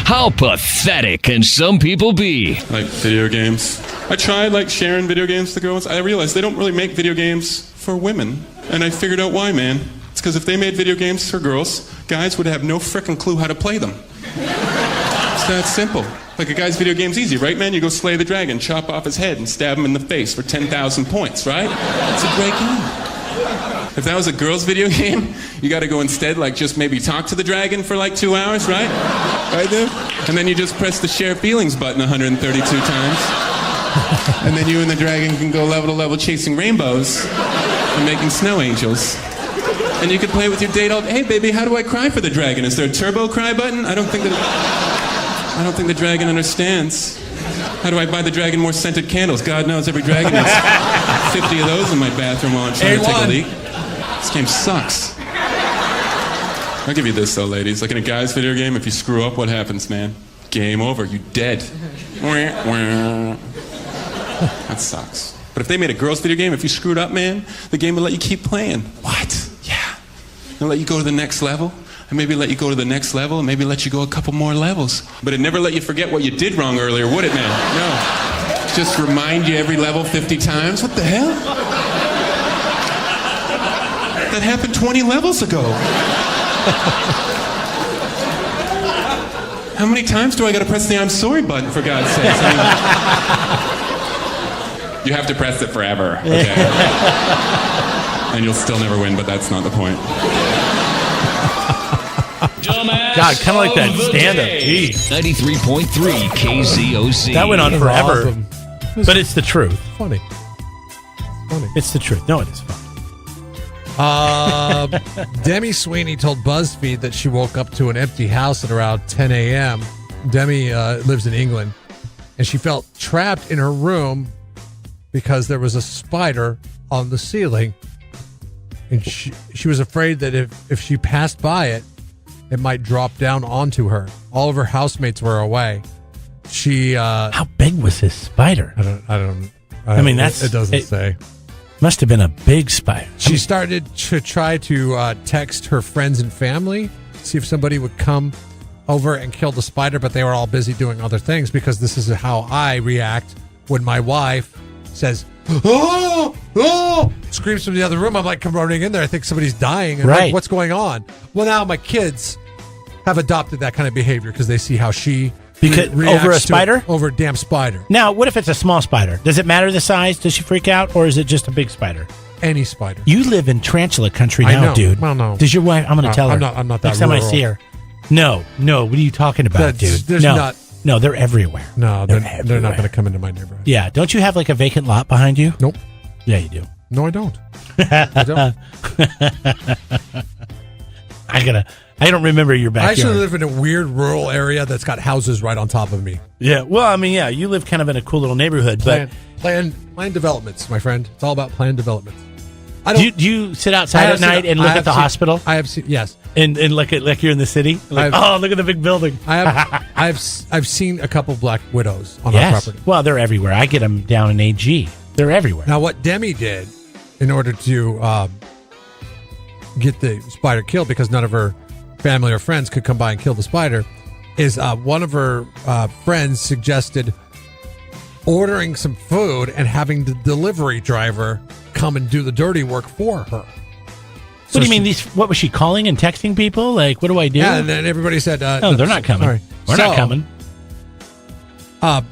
How pathetic can some people be? Like video games. I tried sharing video games to girls. I realized they don't really make video games for women. And I figured out why, man. It's because if they made video games for girls, guys would have no frickin' clue how to play them. It's that simple. Like a guy's video game's easy, right, man? You go slay the dragon, chop off his head, and stab him in the face for 10,000 points, right? It's a great game. If that was a girl's video game, you gotta go instead, just maybe talk to the dragon for 2 hours, right? Right, dude? And then you just press the share feelings button 132 times. And then you and the dragon can go level to level chasing rainbows and making snow angels. And you can play with your date all day. Hey, baby, how do I cry for the dragon? Is there a turbo cry button? I don't think the dragon understands. How do I buy the dragon more scented candles? God knows every dragon has 50 of those in my bathroom while I'm trying to take a leak. This game sucks. I'll give you this, though, ladies. Like in a guy's video game, if you screw up, what happens, man? Game over. You dead. That sucks. But if they made a girl's video game, if you screwed up, man, the game will let you keep playing. What? Yeah. They'll let you go to the next level. And maybe let you go to the next level, and maybe let you go a couple more levels. But it never let you forget what you did wrong earlier, would it, man? No. Just remind you every level 50 times? What the hell? That happened 20 levels ago. How many times do I gotta press the I'm sorry button, for God's sake? You have to press it forever, okay? And you'll still never win, but that's not the point. God, kind of like that stand-up. Jeez. 93.3 KZOZ. That went on forever. Awesome. But it's the truth. Funny. It's the truth. No, it is funny. Demi Sweeney told BuzzFeed that she woke up to an empty house at around 10 a.m. Demi lives in England, and she felt trapped in her room because there was a spider on the ceiling. And she was afraid that if she passed by it, it might drop down onto her. All of her housemates were away. How big was this spider? I mean, it doesn't say. Must have been a big spider. She started to try to text her friends and family, see if somebody would come over and kill the spider, but they were all busy doing other things, because this is how I react when my wife says, "Oh, oh," screams from the other room. I'm like, come running in there. I think somebody's dying. And right. Like, what's going on? Well, now my kids have adopted that kind of behavior because they see how she over a spider? Over a damn spider. Now, what if it's a small spider? Does it matter the size? Does she freak out? Or is it just a big spider? Any spider. You live in tarantula country now, I know. dude. Well, no. Does your wife? I'm going to tell her. I'm not that next time I rural. see her. No. What are you talking about, dude? No, they're everywhere. No, they're not going to come into my neighborhood. Yeah. Don't you have like a vacant lot behind you? Nope. Yeah, you do. No, I don't. I don't. I don't remember your backyard. I actually live in a weird rural area that's got houses right on top of me. Yeah. Well, I mean, yeah, you live kind of in a cool little neighborhood, but planned developments, my friend. It's all about planned developments. Do you sit outside at night and look at the hospital? I have seen, yes, and look at like you're in the city. Like, look at the big building. I've seen a couple black widows on our property. Well, they're everywhere. I get them down in AG. They're everywhere. Now, what Demi did in order to get the spider killed, because none of her family or friends could come by and kill the spider, is one of her friends suggested ordering some food and having the delivery driver come and do the dirty work for her. What do you mean? What was she calling and texting people? Like, what do I do? Yeah, and then everybody said, no, they're not coming. Sorry. We're not coming.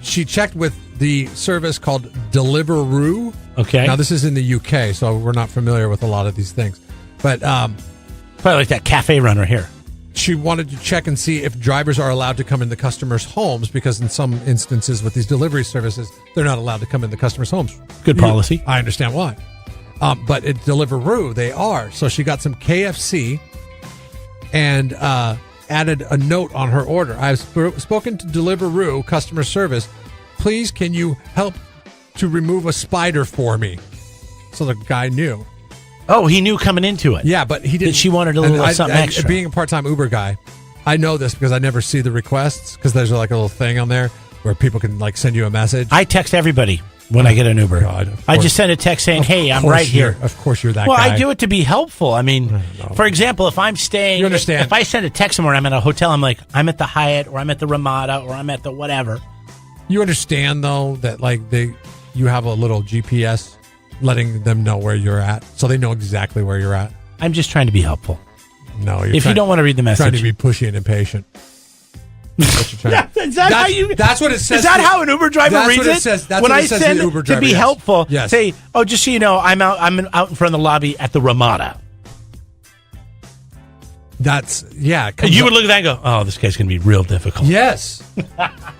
She checked with the service called Deliveroo. Okay. Now, this is in the UK, so we're not familiar with a lot of these things. But probably like that cafe runner here. She wanted to check and see if drivers are allowed to come into customers' homes, because in some instances with these delivery services, they're not allowed to come into customers' homes. Good policy. I understand why. But at Deliveroo, they are. So she got some KFC and added a note on her order. I've spoken to Deliveroo customer service. Please, can you help to remove a spider for me? So the guy knew. Oh, he knew coming into it. Yeah, but he didn't. That she wanted a little something extra. Being a part-time Uber guy, I know this because I never see the requests, because there's like a little thing on there where people can like send you a message. I text everybody when I get an Uber. God, I just send a text saying, "Hey, I'm right here." Of course, you're that well, guy. I do it to be helpful. I mean, for example, if I'm staying, You understand. If I send a text somewhere, I'm at a hotel. I'm like, I'm at the Hyatt, or I'm at the Ramada, or I'm at the whatever. You understand though that like you have a little GPS letting them know where you're at, so they know exactly where you're at. I'm just trying to be helpful. No, If you don't want to read the message, trying to be pushy and impatient. That's what you're trying Is that how you? That's what it says. Is that how an Uber driver that's reads what it says. That's when what I it says send to the Uber driver, to be yes. helpful, Yes. say, "Oh, just so you know, I'm out in front of the lobby at the Ramada." That's it comes And you up- would look at that and go, "Oh, this guy's going to be real difficult." Yes.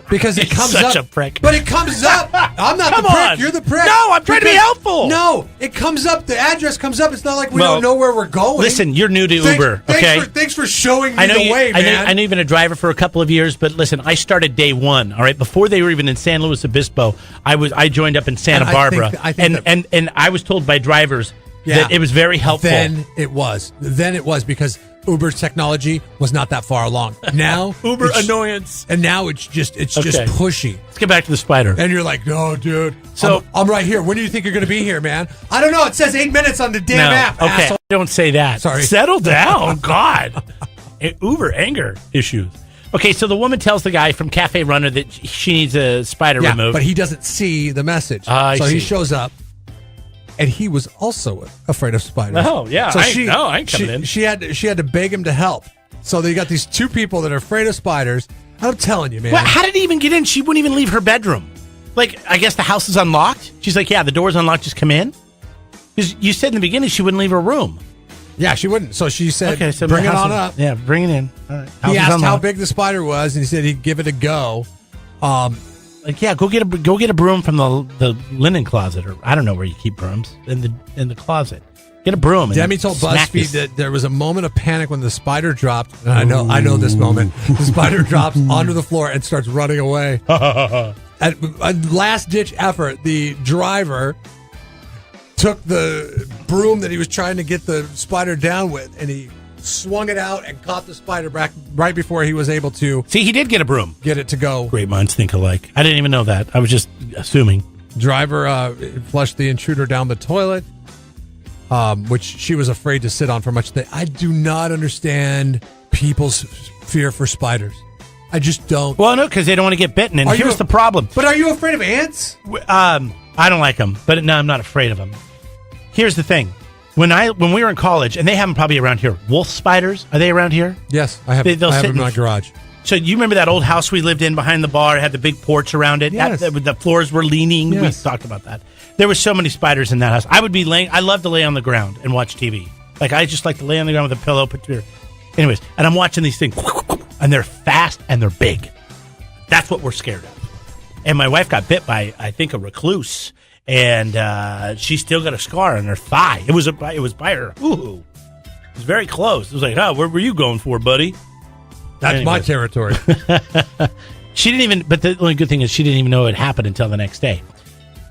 Because it He's comes such up. a prick. But it comes up. I'm not Come the prick. on. You're the prick. No, I'm trying to be helpful. No, it comes up. The address comes up. It's not like we Well, don't know where we're going. Listen, you're new to Uber, okay? Thanks for showing me I know the you, way, man. I know you've been a driver for a couple of years, but listen, I started day one. All right, before they were even in San Luis Obispo, I joined up in Santa And I Barbara, think that- and I was told by drivers Yeah. that it was very helpful. Then it was because Uber's technology was not that far along. Now Uber it's- annoyance. and now it's just Okay. pushy. Let's get back to the spider. And you're like, no, dude. So- I'm right here. When do you think you're going to be here, man? I don't know. It says 8 minutes on the damn app. Okay, asshole. don't say that. Sorry. Settle down. God. Uber anger issues. Okay, so the woman tells the guy from Cafe Runner that she needs a spider Yeah, removed. but he doesn't see the message. I so he see. shows up, and he was also afraid of spiders. Oh, yeah. So I ain't coming in. She had to beg him to help. So they got these two people that are afraid of spiders. I'm telling you, man. Well, how did he even get in? She wouldn't even leave her bedroom. Like, I guess the house is unlocked. She's like, yeah, the door's unlocked. Just come in. Because you said in the beginning she wouldn't leave her room. Yeah, she wouldn't. So she said, Okay, so bring the it house on is- up. Yeah, bring it in. All right. House He is asked how unlocked. big the spider was, and he said he'd give it a go. Like, yeah, go get a broom from the linen closet, or I don't know where you keep brooms in the closet. Get a broom. And Demi told smack BuzzFeed this- that there was a moment of panic when the spider dropped. And I know this moment. The spider drops onto the floor and starts running away. At a last-ditch effort, the driver took the broom that he was trying to get the spider down with, and he swung it out and caught the spider back right before he was able to See, he did get a broom. get it to go. Great minds think alike. I didn't even know that. I was just assuming. Driver flushed the intruder down the toilet, which she was afraid to sit on for much of the day. I do not understand people's fear for spiders. I just don't. Well, no, because they don't want to get bitten. And Are you here's a- the problem. But are you afraid of ants? I don't like them, but no, I'm not afraid of them. Here's the thing: when we were in college, and they have them probably around here. Wolf spiders, are they around here? Yes, I have. They'll I have sit them in in- my garage. So you remember that old house we lived in behind the bar? It had the big porch around it. Yes. The floors were leaning. Yes. We talked about that. There were so many spiders in that house. I would be laying. I love to lay on the ground and watch TV. Like I just like to lay on the ground with a pillow. Anyways, and I'm watching these things, and they're fast and they're big. That's what we're scared of. And my wife got bit by, I think, a recluse, and she still got a scar on her thigh. It was by her. Ooh, it was very close. It was like, oh, where were you going for, buddy? That's my Anyways. territory. She didn't even. But the only good thing is she didn't even know it happened until the next day.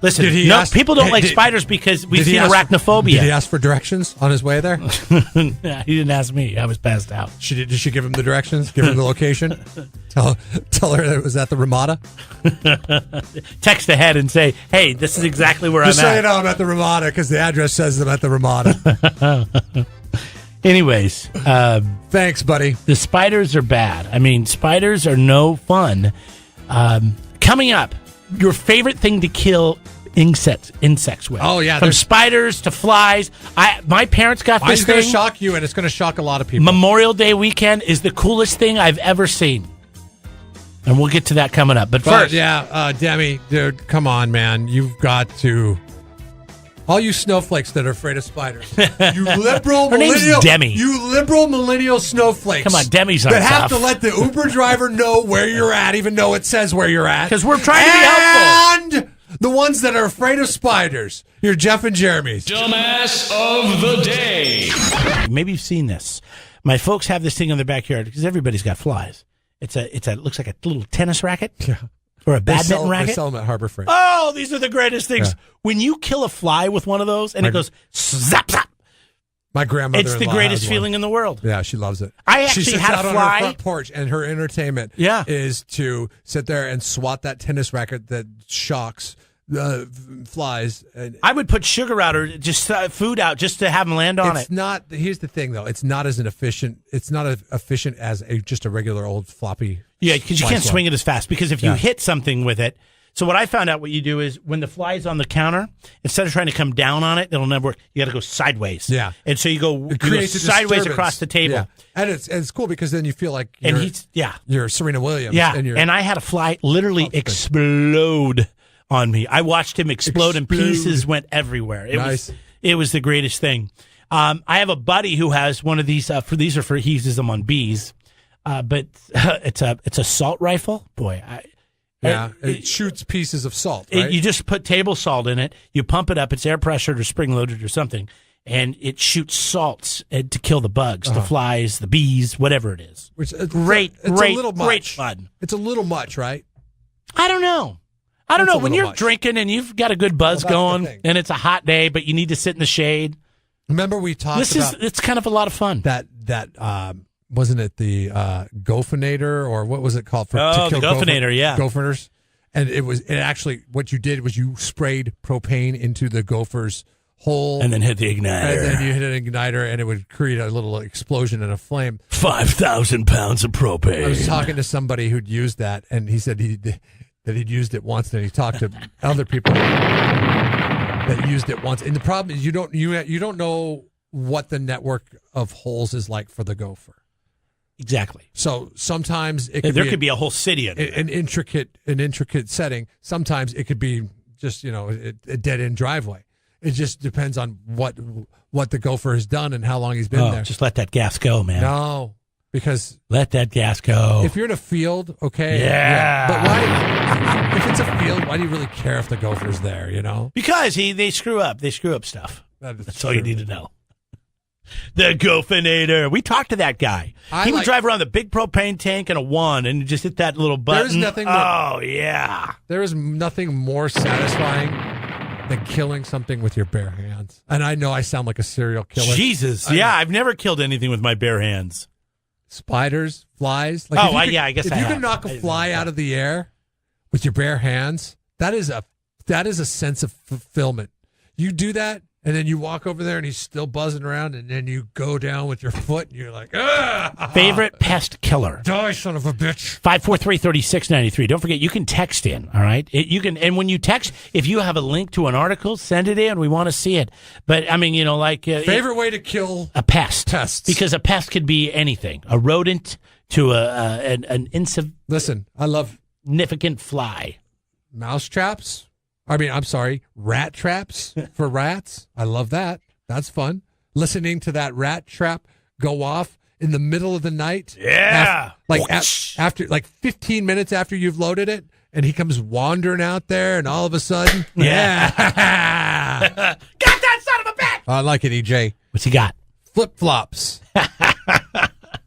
Listen, Did he no, ask- people don't hey, like did- spiders because we've Did he seen ask- arachnophobia. Did he ask for directions on his way there? Yeah, he didn't ask me. I was passed out. Did she give him the directions? Give him the location? Tell her that it was at the Ramada? Text ahead and say, "Hey, this is exactly where Just I'm so at." you know, I'm at the Ramada because the address says I'm at the Ramada. Anyways, Thanks, buddy. the spiders are bad. I mean, spiders are no fun. Coming up, your favorite thing to kill insects with. Oh, yeah, from there's- spiders to flies. My parents got Mine's this going to thing. shock you, and it's going to shock a lot of people. Memorial Day weekend is the coolest thing I've ever seen. And we'll get to that coming up. But But first, yeah, Demi, dude, come on, man. You've got to. All you snowflakes that are afraid of spiders. You liberal Her name's millennial. Demi. You liberal millennial snowflakes. Come on, Demi's not that have tough. to let the Uber driver know where you're at, even though it says where you're at. 'Cause we're trying to be helpful. And the ones that are afraid of spiders. You're Jeff and Jeremy's. Dumbass of the day. maybe you've seen this. My folks have this thing in their backyard because everybody's got flies. It looks like a little tennis racket. Yeah. Or a They badminton racket. They sell them at Harbor Freight. Oh, these are the greatest things. Yeah. When you kill a fly with one of those and it goes zap, zap, My grandmother. it's the greatest feeling in the world. Yeah, she loves it. I she actually sits had a out on fly. her front porch, and her entertainment Yeah. is to sit there and swat that tennis racket that shocks flies. And I would put sugar out or just food out just to have them land on it. it's not. Here's the thing, though. It's not as efficient. It's not as efficient as just a regular old floppy. Yeah, because you can't swing it as fast. Because if you hit something with it, so what I found out, what you do is when the fly is on the counter, instead of trying to come down on it, it'll never work. You got to go sideways. Yeah, and so you go sideways across the table. Yeah. And it's cool because then you feel like you're Serena Williams. Yeah, and I had a fly literally explode on me. I watched him explode and pieces went everywhere. It was the greatest thing. I have a buddy who has one of these. He uses them on bees, but it's a salt rifle. Boy, it shoots pieces of salt. Right? You just put table salt in it. You pump it up. It's air pressured or spring loaded or something, and it shoots salts to kill the bugs, the flies, the bees, whatever it is. Which great fun. It's a little much, right? I don't know. When you're drinking and you've got a good buzz going, and it's a hot day, but you need to sit in the shade. Remember we talked about it's kind of a lot of fun. That wasn't it the Gophinator or what was it called to kill the Gophinator? Gophers, and it actually what you did was you sprayed propane into the gopher's hole and then hit the igniter, and then you hit an igniter, and it would create a little explosion and a flame. 5,000 pounds of propane. I was talking to somebody who'd used that, and he said that he'd used it once, and he talked to other people that used it once. And the problem is you don't know what the network of holes is like for the gopher. Exactly. So sometimes there could be a whole city in it. An intricate setting. Sometimes it could be just a dead end driveway. It just depends on what the gopher has done and how long he's been there. Just let that gas go, man. No, because let that gas go. If you're in a field, okay, but why? If it's a field, why do you really care if the gopher's there? Because they screw up. They screw up stuff. That's all you need to know. The Gophinator. We talked to that guy. He would drive around the big propane tank and a wand and just hit that little button. There's nothing. There is nothing more satisfying than killing something with your bare hands. And I know I sound like a serial killer. Jesus, I've never killed anything with my bare hands. Spiders, flies. I guess if you can knock a fly out of the air with your bare hands, that is a sense of fulfillment. You do that. And then you walk over there and he's still buzzing around, and then you go down with your foot and you're like, Favorite pest killer? Die, son of a bitch. 543-3693. Don't forget, you can text in, all right? And when you text, if you have a link to an article, send it in. We want to see it. But, I mean, favorite way to kill a pest. Pests. Because a pest could be anything. A rodent to an insignificant Listen, I love fly. Mouse traps. I'm sorry, rat traps for rats. I love that. That's fun. Listening to that rat trap go off in the middle of the night. Yeah. After 15 minutes after you've loaded it, and he comes wandering out there, and all of a sudden, got that son of a bitch! I like it, EJ. What's he got? Flip-flops.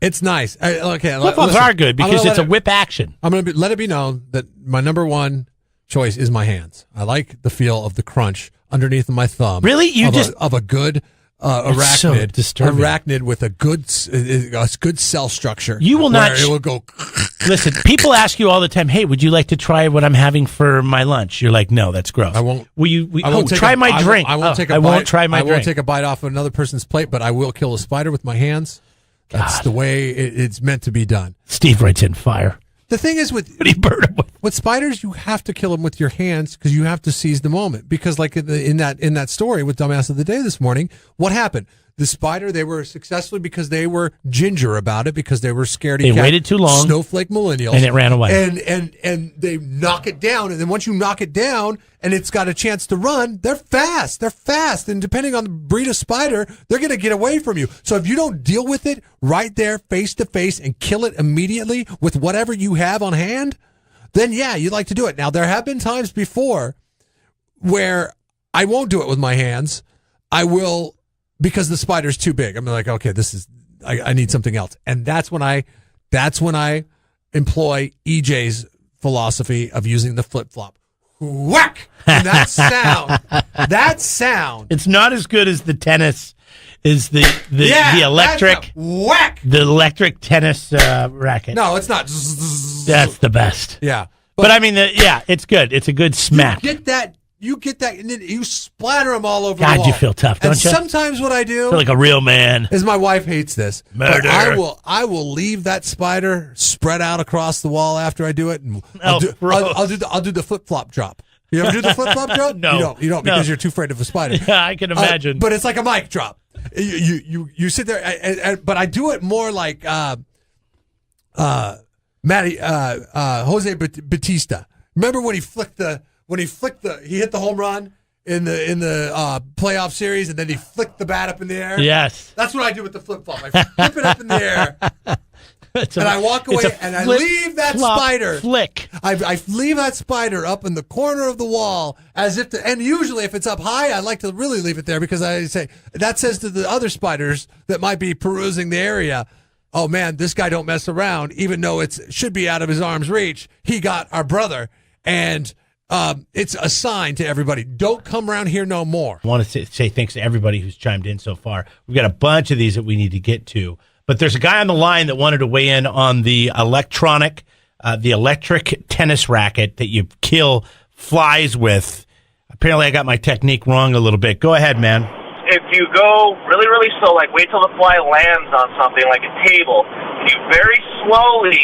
It's nice. Flip-flops are good because it's a whip action. I'm going to let it be known that my number one choice is my hands. I like the feel of the crunch underneath my thumb. Really? Of a good arachnid. So disturbing. Arachnid with a good cell structure. You will not. It will go. Listen, people ask you all the time, "Hey, would you like to try what I'm having for my lunch?" You're like, "No, that's gross." I won't. Will you? Try my drink. I won't take a bite. I won't try my drink. I won't take a bite off of another person's plate, but I will kill a spider with my hands. That's the way it's meant to be done. Steve writes in fire. The thing is with spiders, you have to kill them with your hands because you have to seize the moment. Because like in that story with Dumbass of the Day this morning, what happened? The spider, they were successful because they were ginger about it because they were scared. They waited too long. Snowflake millennials. And it ran away. And they knock it down. And then once you knock it down and it's got a chance to run, they're fast. They're fast. And depending on the breed of spider, they're going to get away from you. So if you don't deal with it right there face to face and kill it immediately with whatever you have on hand, then you'd like to do it. Now, there have been times before where I won't do it with my hands. I will... because the spider's too big. I'm like, okay, I need something else. And that's when I employ EJ's philosophy of using the flip-flop. Whack! And that sound. It's not as good as the tennis, is the electric, whack! The electric tennis racket. No, it's not. That's the best. Yeah. But I mean, it's good. It's a good smack. You you get that, and then you splatter them all over the God, wall. you feel tough, don't and you? Sometimes what I do Feel like a real man. is my wife hates this. Murder. But I will leave that spider spread out across the wall after I do it, and I'll do the flip flop drop. You ever do the flip flop drop? No, you don't because you're too afraid of a spider. Yeah, I can imagine. But it's like a mic drop. You sit there, but I do it more like Jose Batista. Remember when he hit the home run in the playoff series, and then he flicked the bat up in the air? Yes. That's what I do with the flip flop. I flip it up in the air, and I walk away, and I leave that spider. Flick. I leave that spider up in the corner of the wall as if and usually if it's up high, I like to really leave it there because I say that says to the other spiders that might be perusing the area, oh man, this guy don't mess around, even though it should be out of his arm's reach. He got our brother. And it's a sign to everybody, don't come around here no more. I want to say thanks to everybody who's chimed in so far. We've got a bunch of these that we need to get to. But there's a guy on the line that wanted to weigh in on the electric tennis racket that you kill flies with. Apparently I got my technique wrong a little bit. Go ahead, man. If you go really, really slow, like wait till the fly lands on something like a table, you very slowly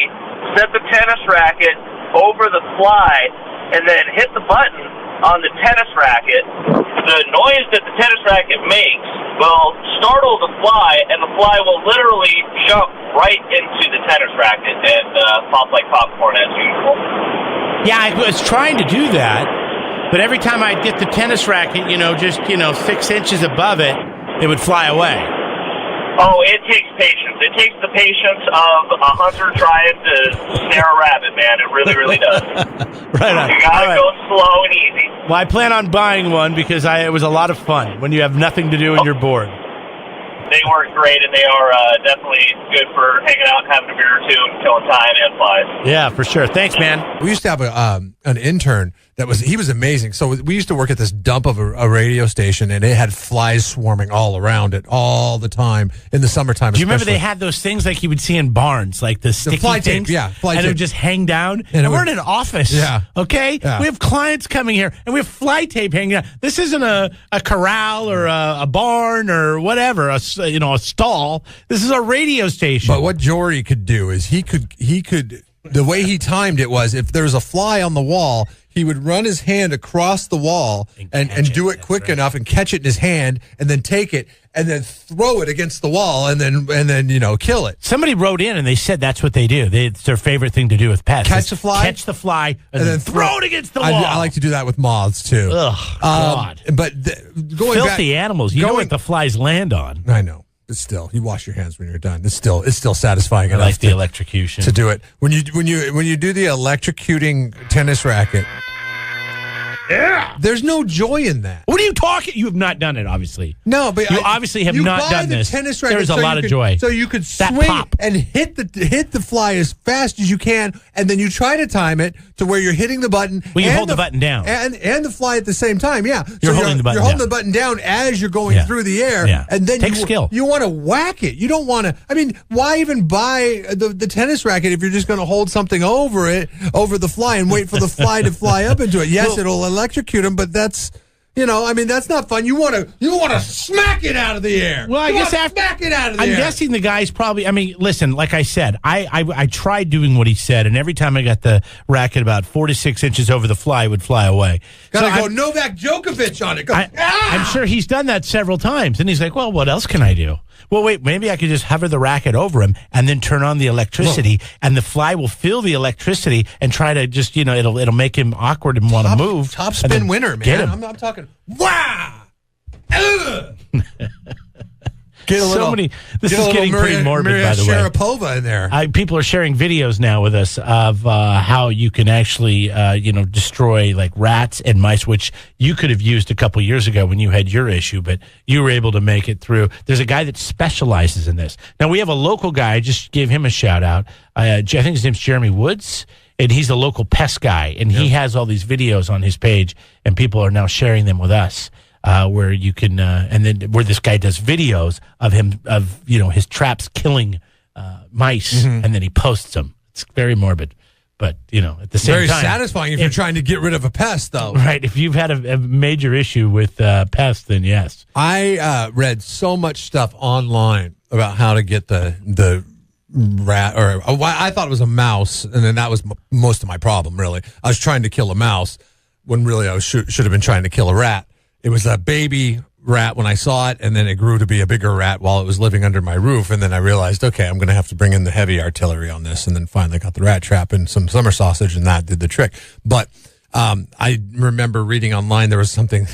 set the tennis racket over the fly and then hit the button on the tennis racket. The noise that the tennis racket makes will startle the fly, and the fly will literally jump right into the tennis racket and pop like popcorn as usual. Yeah, I was trying to do that, but every time I'd get the tennis racket, 6 inches above it, it would fly away. Oh, it takes patience. It takes the patience of a hunter trying to snare a rabbit, man. It really, really does. Right on. You gotta go slow and easy. Well, I plan on buying one because it was a lot of fun when you have nothing to do and you're bored. They work great, and they are definitely good for hanging out and having a beer or two and killing time and flies. Yeah, for sure. Thanks, man. We used to have an intern he was amazing. So we used to work at this dump of a radio station, and it had flies swarming all around it all the time in the summertime. Do you remember they had those things like you would see in barns, like the sticky fly things? tape, yeah, fly and tape. it would just hang down. And we're in an office, yeah, okay? Yeah. We have clients coming here, and we have fly tape hanging out. This isn't a corral or a barn or whatever, a stall. This is a radio station. But what Jory could do is he could the way he timed it was if there was a fly on the wall, he would run his hand across the wall and do it quick enough and catch it in his hand and then take it and then throw it against the wall and then kill it. Somebody wrote in and they said that's what they do. It's their favorite thing to do with pets. Catch the fly and then throw it against the wall. I like to do that with moths too. Ugh, God. But going filthy back, animals. You know what the flies land on. I know. But still, you wash your hands when you're done. It's still satisfying enough. I like the electrocution to do it. When you do the electrocuting tennis racket. Yeah. There's no joy in that. What are you talking? You have not done it, obviously. No, but you obviously have not done this. Tennis racket There's a lot of joy. So you could swing and hit the fly as fast as you can, and then you try to time it to where you're hitting the button. Well, you hold the button down. And the fly at the same time, yeah. You're holding the button You're holding down. the button down as you're going through the air. Yeah. And then Takes skill. You want to whack it. You don't want to, why even buy the tennis racket if you're just going to hold something over the fly and wait for the fly to fly up into it? Yes, it'll electrocute him, but that's that's not fun. You want to smack it out of the air. Well, I guess smack it out of the air. I'm guessing the guy's probably. Listen, like I said, I tried doing what he said, and every time I got the racket about 4 to 6 inches over the fly, it would fly away. Gotta go Novak Djokovic on it. I'm sure he's done that several times, and he's like, "Well, what else can I do?" Well, wait, maybe I could just hover the racket over him and then turn on the electricity, and the fly will feel the electricity and try to just, it'll make him awkward and want to move. Top spin winner, man. Get him. I'm talking, wow! This is getting pretty morbid, by the way. Sharapova in there. People are sharing videos now with us of how you can actually, destroy like rats and mice, which you could have used a couple years ago when you had your issue, but you were able to make it through. There's a guy that specializes in this. Now, we have a local guy. I just gave him a shout out. I think his name's Jeremy Woods, and he's a local pest guy, and he has all these videos on his page, and people are now sharing them with us. Where you can, and then where this guy does videos of his traps killing mice, and then he posts them. It's very morbid, But, at the same Very time. satisfying if you're trying to get rid of a pest, though. Right. If you've had a major issue with pests, then yes. I read so much stuff online about how to get the rat, or I thought it was a mouse, and then that was most of my problem, really. I was trying to kill a mouse when really I should have been trying to kill a rat. It was a baby rat when I saw it, and then it grew to be a bigger rat while it was living under my roof, and then I realized, okay, I'm going to have to bring in the heavy artillery on this, and then finally got the rat trap and some summer sausage, and that did the trick. But I remember reading online there was something,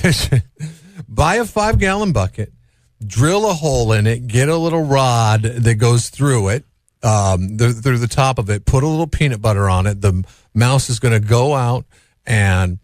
buy a 5-gallon bucket, drill a hole in it, get a little rod that goes through it, through the top of it, put a little peanut butter on it. The mouse is going to go out and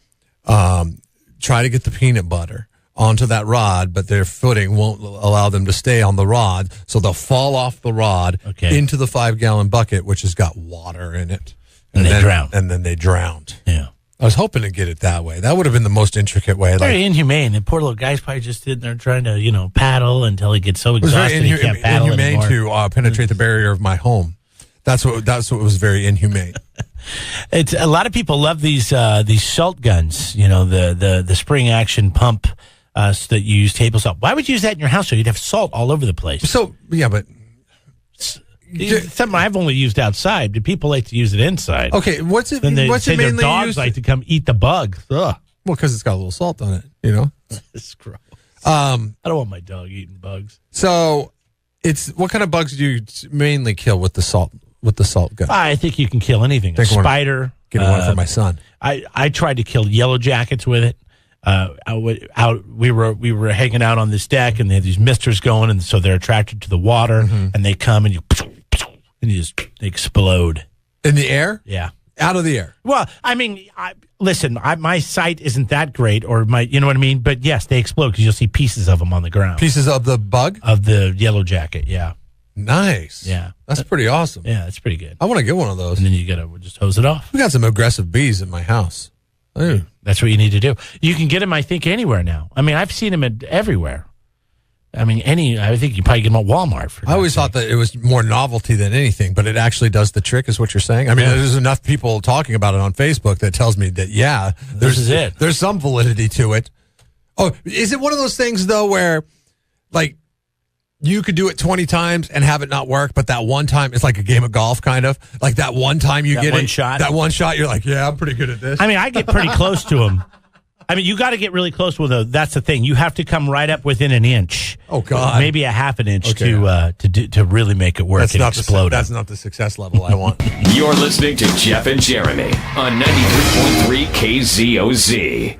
try to get the peanut butter onto that rod, but their footing won't allow them to stay on the rod, so they'll fall off the rod into the 5-gallon bucket, which has got water in it. And they drown. And then they drowned. Yeah. I was hoping to get it that way. That would have been the most intricate way. Very inhumane. The poor little guy's probably just sitting there trying to, paddle until he gets so exhausted he can't paddle anymore. To penetrate the barrier of my home. That's what was very inhumane. It's a lot of people love these salt guns. The spring action pump that you use table salt. Why would you use that in your house? So you'd have salt all over the place. So yeah, but it's something I've only used outside. Do people like to use it inside? Okay, what's it? Then they what's say it their mainly dogs used? like to come eat the bugs. Ugh. Well, because it's got a little salt on it. It's gross. I don't want my dog eating bugs. So what kind of bugs do you mainly kill with the salt gun? I think you can kill anything. A spider. Get one for my son. I tried to kill yellow jackets with it. We were hanging out on this deck, and they had these misters going, and so they're attracted to the water, and they come and they explode In the air? Yeah, out of the air. Well, I mean, my sight isn't that great, or you know what I mean. But yes, they explode because you'll see pieces of them on the ground. Pieces of the bug? Of the yellow jacket. Yeah. Nice. Yeah, that's pretty awesome. Yeah, that's pretty good. I want to get one of those. And then you gotta just hose it off. We got some aggressive bees in my house. Ooh. That's what you need to do. You can get them, I think, anywhere now. I mean, I've seen them everywhere. I mean, I think you probably get them at Walmart. I always thought that it was more novelty than anything, but it actually does the trick, is what you're saying. I mean, there's enough people talking about it on Facebook that tells me that, yeah, there's some validity to it. Oh, is it one of those things, though, where, like, you could do it 20 times and have it not work, but that one time, it's like a game of golf, kind of. Like that one time you get one shot. That one shot, you're like, yeah, I'm pretty good at this. I mean, I get pretty close to them. I mean, you got to get really close with them. That's the thing. You have to come right up within an inch. Oh, God. Maybe a half an inch to really make it work and explode. That's not the success level I want. You're listening to Jeff and Jeremy on 93.3 KZOZ.